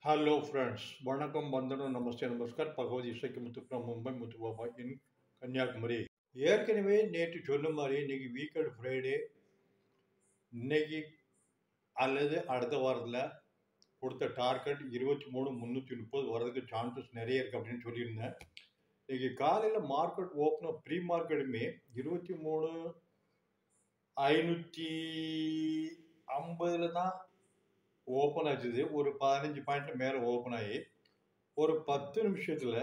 Hello friends, வணக்கம் வந்தனம் நமஸ்தே நமஸ்கார் பகவதி இசைக்கு முத்து from மும்பை முத்து பாபா இன் கன்னியாகுமரி. ஏற்கனவே நேற்று சொன்ன மாதிரி இன்னைக்கு வீக்கெண்ட் ஃப்ரைடே, இன்னைக்கு அல்லது அடுத்த வாரத்தில் கொடுத்த டார்கெட் 23,330 வரதுக்கு சான்சஸ் நிறைய இருக்குது அப்படின்னு சொல்லியிருந்தேன். இன்னைக்கு காலையில் மார்க்கெட் ஓப்பன் ப்ரீ மார்க்கெட்டுமே 23,550 தான் ஓப்பன் ஆச்சுது. ஒரு 15 பாயிண்ட் மேலே ஓப்பன் ஆகி ஒரு 10 நிமிஷத்தில்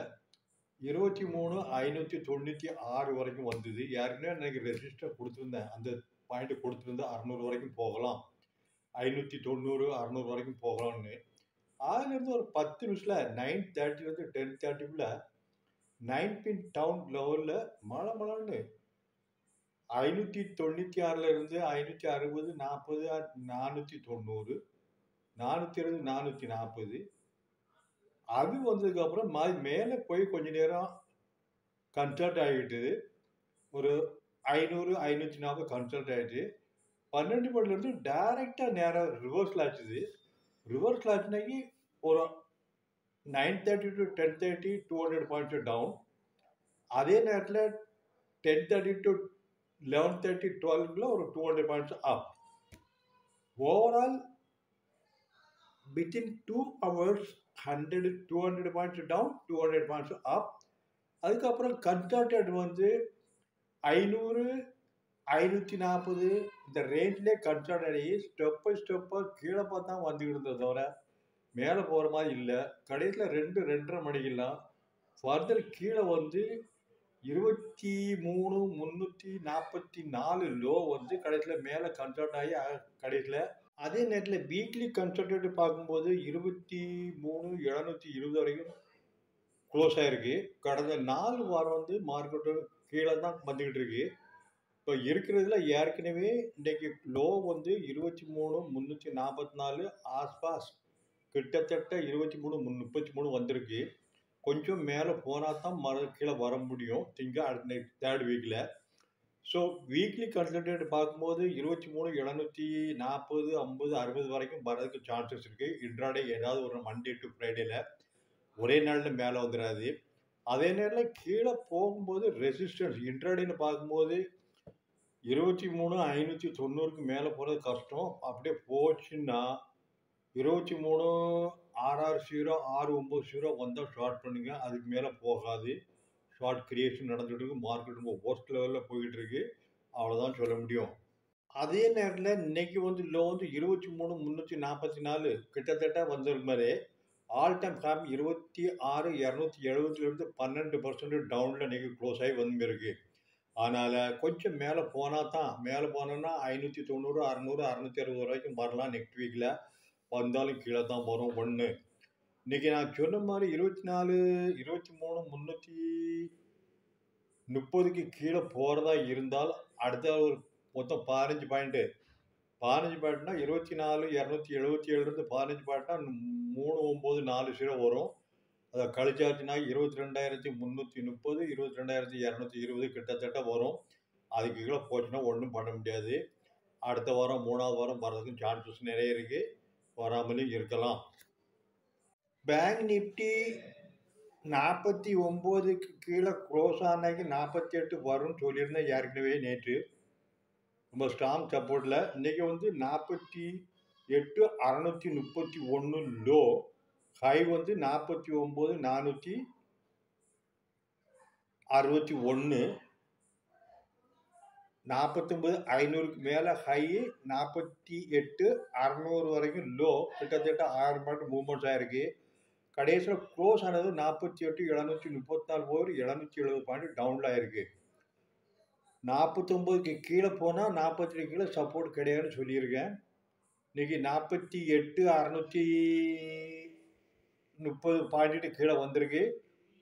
23,596 வரைக்கும் வந்தது. ஏற்கனவே எனக்கு ரெஜிஸ்டர் கொடுத்துருந்தேன், அந்த பாயிண்ட் கொடுத்துருந்தேன் 600 வரைக்கும் போகலாம், 590 600 வரைக்கும் போகலாம்னு. அதுலேருந்து ஒரு 10 நிமிஷத்தில் 9:30 10:30 9 பின் டவுன் லெவலில் மழை மழைன்னு 596 560 40 490 420 440 அது வந்ததுக்கப்புறம் மேலே போய் கொஞ்ச நேரம் கன்சல்ட் ஆகிட்டுது. ஒரு 500 540 கன்சல்ட் ஆகிட்டு 12 மணிலேருந்து டைரெக்டாக நேராக ரிவர்ஸில் ஆச்சுது. ரிவர்ஸில் ஆச்சுனாக்கி ஒரு 9:30 to 10:30 200 பாயிண்ட்ஸ் டவுன். அதே நேரத்தில் 10:30 to 11:30 12 ஒரு 200 points up. Overall within 2 hours 200 points down 200 points up. அதுக்கப்புறம் கன்சல்டட் வந்து 500 540 இந்த ரேஞ்சிலே கன்சல்ட் ஆகி ஸ்டெப் பை ஸ்டெப்பாக கீழே பார்த்தா வந்துக்கிட்டு இருந்ததை தவிர மேலே போகிற மாதிரி இல்லை. கடைசியில் 2-2:30 மணிக்கெல்லாம் ஃபர்தர் கீழே வந்து 23,344 லோ வந்து கடைசியில் மேலே கன்சல்ட் ஆகி கடைசியில். அதே நேரத்தில் வீக்லி கன்சல்டேட் பார்க்கும்போது 23,720 வரைக்கும் க்ளோஸ் ஆகிருக்கு. கடந்த 4 வாரம் வந்து மார்க்கெட்டு கீழே தான் வந்துக்கிட்டு இருக்கு. இப்போ இருக்கிறதுல ஏற்கனவே இன்றைக்கி லோ வந்து 23,344 ஆஸ்பாஸ், கிட்டத்தட்ட 23,333 வந்திருக்கு. கொஞ்சம் மேலே போனால் தான் கீழே வர முடியும் அடுத்த தேர்ட் வீக்கில். ஸோ வீக்லி கன்சல்டேட் பார்க்கும்போது 23,740 50 60 வரைக்கும் வர்றதுக்கு சான்சஸ் இருக்குது. இன்ட்ராடே ஏதாவது ஒரு மண்டே டு ஃப்ரைடேல ஒரே நாளில் மேலே வந்துடாது. அதே நேரத்தில் கீழே போகும்போது ரெசிஸ்டன்ஸ் இன்ட்ராடேன்னு பார்க்கும்போது 23,590க்கு மேலே போகிறது கஷ்டம். அப்படியே போச்சுன்னா 23,660 690 வந்தால் ஷார்ட் பண்ணுங்க, அதுக்கு மேலே போகாது. ஷார்ட் கிரியேஷன் நடந்துகிட்டு இருக்கு. மார்க்கெட் ரொம்ப ஒர்ஸ்ட் லெவலில் போய்கிட்டு இருக்கு. அவ்வளோதான் சொல்ல முடியும். அதே நேரத்தில் இன்னைக்கு வந்து லோ வந்து 23,344 கிட்டத்தட்ட வந்திருக்கு மாதிரி ஆல் டைம் ஹாப் 26,270 12% டவுனில் இன்னைக்கு க்ளோஸ் ஆகி வந்துருக்கு. அதனால் கொஞ்சம் மேலே போனால் தான், மேலே போனோன்னா 590 600 660 வரைக்கும் வரலாம். நெக்ஸ்ட் வீக்கில் வந்தாலும் கீழே தான் வரும். ஒன்று இன்றைக்கி நான் சொன்ன மாதிரி 23,330க்கு கீழே போகிறதா இருந்தால் அடுத்த ஒரு மொத்தம் 15 பாயிண்ட்னா 24,277 15 பாயிண்ட்னா 3,940 வரும். அதை கழிச்சாச்சுன்னா 22,330 22,220 கிட்டத்தட்ட வரும். அதுக்கு கீழே போச்சுன்னா ஒன்றும் பண்ண முடியாது. அடுத்த வாரம் 3வது வாரம் வர்றதுக்கும் சான்சஸ் நிறைய இருக்குது, வராமலும் இருக்கலாம். பேங்க் நிஃப்டி 49க்கு கீழே க்ளோஸ் ஆனாக்கி 48 வரும்னு சொல்லியிருந்தேன் ஏற்கனவே நேற்று. ரொம்ப ஸ்ட்ராங் சப்போர்ட்டில் இன்றைக்கி வந்து 48,631 லோ, ஹை வந்து 49,461 49,500க்கு மேலே ஹை 48,600 வரைக்கும் லோ, கிட்டத்தட்ட 1000 பாயிண்ட் மூவ்மெண்ட்ஸ் ஆகிருக்கு. கடைசியில் க்ளோஸ் ஆனது 48,734 போர் 770 பாயிண்ட் டவுனில் ஆகிருக்கு. 49க்கு கீழே போனால் 48 கீழே சப்போர்ட் கிடையாதுன்னு சொல்லியிருக்கேன். இன்றைக்கி 48,630 பாயிண்ட்டு கீழே வந்திருக்கு.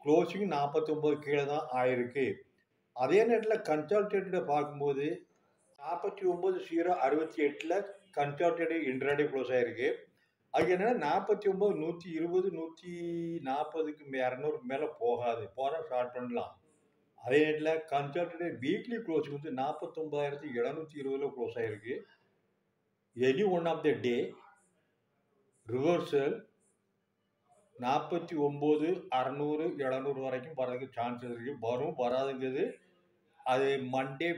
க்ளோஸிங் 49 கீழே தான் ஆயிருக்கு. அதே நேரத்தில் கன்சல்டேட்டை பார்க்கும்போது 49,068 கன்சல்டேட் இன்ட்ராடே க்ளோஸ் ஆகிருக்கு. அது என்னென்னா 49,120 140க்கு 200 மேலே போகாது, போனால் ஷார்ட் பண்ணலாம். அதே நேரத்தில் கன்சல்டேட் வீக்லி க்ளோஸிங் வந்து 49,720 க்ளோஸ் ஆகிருக்கு. Any one of the day reversal 49 600 700 வரைக்கும் வரதுக்கு சான்சஸ் இருக்குது. வரும் வராதுங்கிறது அது மண்டே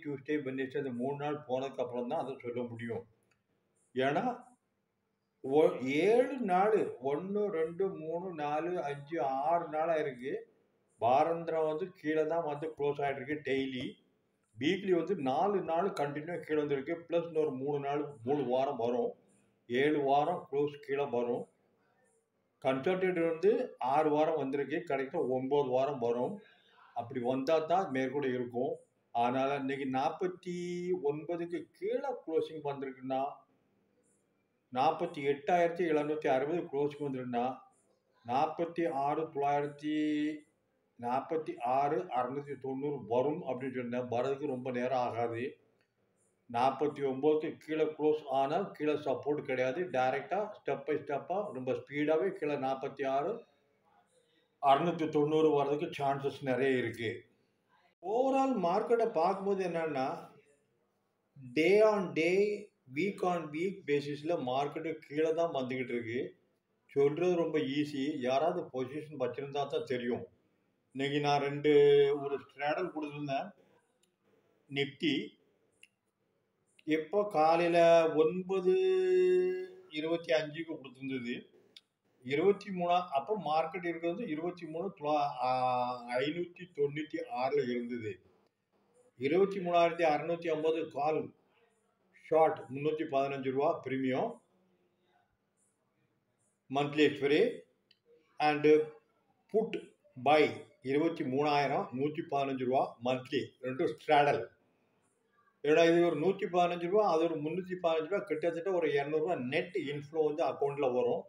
டியூஸ்டே வெட்னஸ்டே அந்த 3 நாள் போனதுக்கு அப்புறம் தான் அதை சொல்ல முடியும். ஏன்னா 7 நாள் 1 2 3 4 5 6 நாளாக இருக்குது. வாராந்திரம் வந்து கீழே தான் வந்து க்ளோஸ் ஆகிட்டு இருக்கு. டெய்லி வீக்லி வந்து 4 நாள் கண்டினியூவாக கீழே வந்துருக்கு. ப்ளஸ் இன்னொரு 3 வாரம் வரும். 7 வாரம் க்ளோஸ் கீழே வரும். கன்சல்டேட் வந்து 6 வாரம் வந்திருக்கு. கரெக்டாக 9 வாரம் வரும். அப்படி வந்தால் தான் மேற்கூட இருக்கும். அதனால் இன்னைக்கு 49க்கு கீழே க்ளோசிங் வந்திருக்குன்னா 48,760 க்ளோசிங் வந்திருக்குன்னா 46,690 வரும் அப்படின்னு சொன்னேன். வரதுக்கு ரொம்ப நேரம் ஆகாது. 49க்கு கீழே க்ளோஸ் ஆனால் கீழே சப்போர்ட் கிடையாது. டைரெக்டாக ஸ்டெப் பை ஸ்டெப்பாக ரொம்ப ஸ்பீடாகவே கீழே 46,690 வர்றதுக்கு சான்சஸ் நிறைய இருக்குது. ஓவரால் மார்க்கெட்டை பார்க்கும்போது என்னன்னா day on day week on week பேசிஸில் மார்க்கெட்டு கீழே தான் வந்துக்கிட்டு இருக்கு. சொல்கிறது ரொம்ப ஈஸி. யாராவது பொசிஷன் வச்சுருந்தா தான் தெரியும். இன்னைக்கு நான் ஒரு ஸ்ட்ராடல் கொடுத்துருந்தேன். நிஃப்டி எப்போ காலையில் 9:25க்கு கொடுத்துருந்தது. 23 அப்போ மார்க்கெட் இருக்கிறது 23,596 இருந்தது. 23,650 call short ₹315 premium monthly expiry and put buy 23,000 ₹115 monthly. ரெண்டும் ஸ்ட்ராடல். ஏன்னா இது ஒரு ₹115 அது ஒரு ₹315 கிட்டத்தட்ட ஒரு ₹200 நெட் இன்ஃப்ளோ வந்து அக்கௌண்ட்டில் வரும்.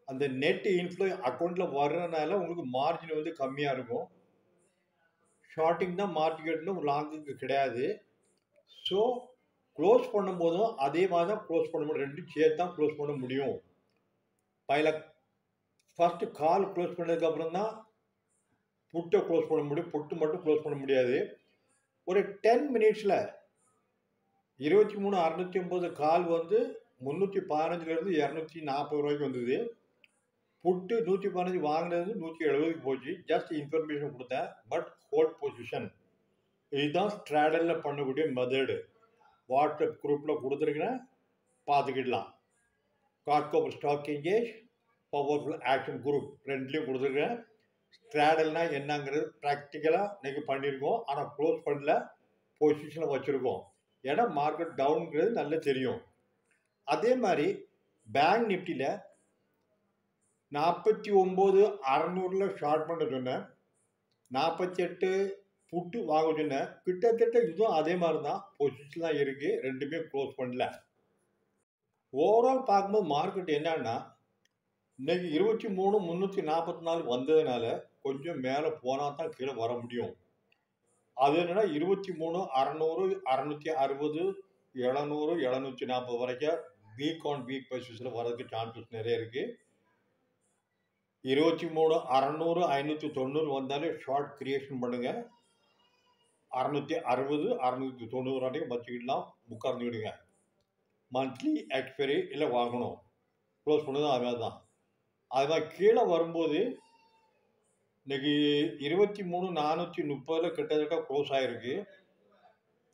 அந்த நெட் இன்ஃப்ளோ அக்கௌண்ட்டில் வர்றதுனால உங்களுக்கு மார்ஜின் வந்து கம்மியாக இருக்கும். ஷார்ட்டிங் தான் மார்க்கெட்டில் லாங்குக்கு கிடையாது. ஸோ க்ளோஸ் பண்ணும்போதும் அதே மாதிரி தான் க்ளோஸ் பண்ண முடியும். ரெண்டும் சேர்த்து தான் க்ளோஸ் பண்ண முடியும். ஃபஸ்ட்டு கால் க்ளோஸ் பண்ணதுக்கப்புறம் தான் புட்டை க்ளோஸ் பண்ண முடியும். புட்டு மட்டும் க்ளோஸ் பண்ண முடியாது. ஒரு 10 மினிட்ஸில் 23,650 கால் வந்து 315லேருந்து 240 ரூபாய்க்கு வந்தது. புட்டு 115 வாங்கினது 170க்கு போச்சு. ஜஸ்ட் இன்ஃபர்மேஷன் கொடுத்தேன். பட் ஹோல்ட் பொசிஷன் இதுதான் ஸ்ட்ராடலில் பண்ணக்கூடிய மெத்தடு. வாட்ஸ்அப் குரூப்பில் கொடுத்துருக்கிறேன், பார்த்துக்கிடலாம். கார்கோப் stock engage powerful action group ரெண்டுலேயும் கொடுத்துருக்கேன். ஸ்ட்ராடல்னால் என்னங்கிறது ப்ராக்டிக்கலாக இன்றைக்கி பண்ணியிருக்கோம். ஆனால் க்ளோஸ் பண்ணல, பொசிஷனில் வச்சுருக்கோம். ஏன்னா மார்க்கெட் டவுனுங்கிறது நல்லா தெரியும். அதே மாதிரி பேங்க் நிஃப்டியில் 49,600 ஷார்ட் பண்ண சொன்னேன். 48 புட்டு வாங்க சொன்னேன். கிட்டத்தட்ட இதுவும் அதே மாதிரி தான் பொசிஷன் தான் இருக்குது. ரெண்டுமே க்ளோஸ் பண்ணல. ஓவரால் பார்க்கும்போது மார்க்கெட் என்னன்னா இன்னைக்கு 23,344 வந்ததுனால கொஞ்சம் மேலே போனால் தான் கீழே வர முடியும். அது என்னன்னா 23,600 660 700 740 வரைக்கும் வீக் ஆன் வீக் பேசிஸில் வரதுக்கு சான்சஸ் நிறைய இருக்குது. 23,600 590 வந்தாலே ஷார்ட் கிரியேஷன் பண்ணுங்க. 660 690 வரைக்கும் வச்சுக்கிடலாம், உட்கார்ந்துக்கிடுங்க. மந்த்லி எக்ஸ்பைரி இல்லை வாங்கணும், க்ளோஸ் பண்ணதும் அது தான். அது மாதிரி கீழே வரும்போது இன்னைக்கு 23,430 கிட்டத்தட்ட க்ளோஸ் ஆகிருக்கு.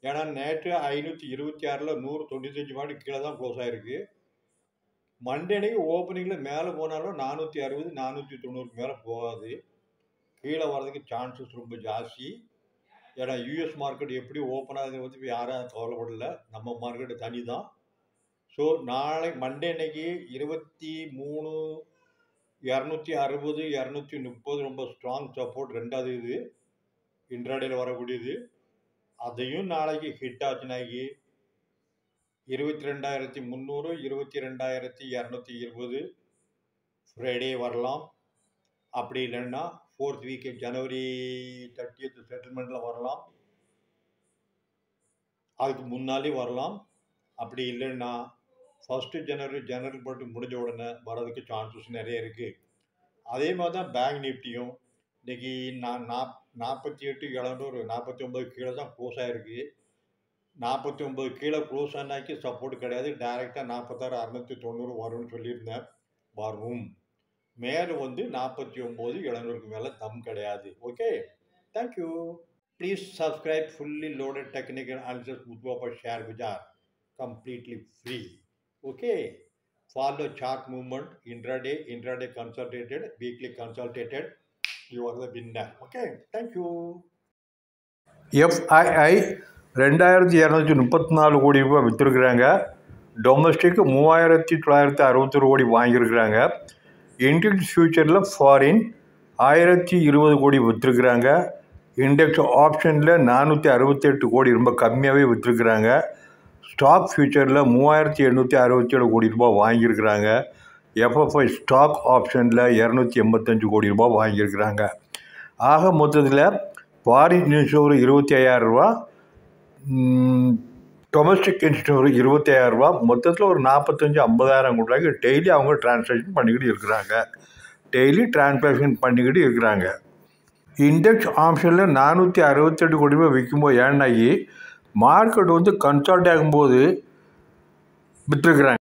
ஏன்னா நேற்று 526 195 மாடி கீழே தான் க்ளோஸ் ஆகிருக்கு. மண்டே அன்னைக்கு ஓப்பனிங்கில் மேலே போனாலும் 460 490 மேலே போகாது. கீழே வர்றதுக்கு சான்சஸ் ரொம்ப ஜாஸ்தி. ஏன்னா யூஎஸ் மார்க்கெட் எப்படி ஓப்பன் ஆகுது வந்து யாரும் கவலைப்படல. நம்ம மார்க்கெட்டு தனி தான். ஸோ நாளை மண்டே அன்னைக்கு 23,260 230 ரொம்ப ஸ்ட்ராங் சப்போர்ட். ரெண்டாவது இது இன்ட்ராடேல வரக்கூடியது. அதையும் நாளைக்கு ஹிட் ஆச்சுனாக்கி 22,300 22,220 ஃப்ரைடே வரலாம். அப்படி இல்லைன்னா 4th வீக் ஜனவரி 30th செட்டில்மெண்ட்டில் வரலாம். அதுக்கு முன்னாலே வரலாம். அப்படி இல்லைன்னா 1 ஜனவரி ஜனரல் போட்டு முடிஞ்ச உடனே வர்றதுக்கு சான்சஸ் நிறைய இருக்குது. அதே மாதிரி தான் பேங்க் நிஃப்டியும் இன்றைக்கி 48,700 49 கீழே தான் க்ளோஸ் ஆகிருக்கு. 49 கீழே க்ளோஸ் ஆனாக்கி சப்போர்ட் கிடையாது. டைரெக்டாக 46,690 வரும்னு சொல்லியிருந்தேன். வரும். மேலே வந்து 49,700க்கு மேலே தம் கிடையாது. Okay, thank you. Please subscribe fully loaded technical analysis Muthuappa share bazaar, completely free. Okay, follow chart movement, intraday consolidated, weekly consolidated. You are the winner. Okay, thank you. FII 2234 கோடி ரூபாய் விற்றுருக்குறாங்க. டொமஸ்டிக் 3961 கோடி வாங்கியிருக்கிறாங்க. இண்டெக்ஸ் ஃபியூச்சரில் foreign 1020 கோடி விற்றுருக்குறாங்க. Index ஆப்ஷனில் 468 கோடி ரொம்ப கம்மியாகவே விற்றுருக்குறாங்க. ஸ்டாக் ஃபியூச்சரில் 3867 கோடி ரூபாய் வாங்கியிருக்கிறாங்க. எஃப்எஃப்ஐ ஸ்டாக் ஆப்ஷனில் 285 கோடி ரூபாய் வாங்கியிருக்கிறாங்க. ஆக மொத்தத்தில் ஃபாரின் இன்வெஸ்டர் 25,000 ரூபா, டொமஸ்டிக் இன்வெஸ்டர் 25,000 ரூபா, மொத்தத்தில் ஒரு 45,000-50,000 ரூபாய்க்கு டெய்லி அவங்க டிரான்சாக்ஷன் பண்ணிக்கிட்டு இருக்கிறாங்க. இண்டெக்ஸ் ஆப்ஷனில் 468 கோடி ரூபாய் விற்கும்போது ஏன்னாகி மார்க்கெட் வந்து கன்சால்ட் ஆகும்போது விற்றுருக்குறாங்க.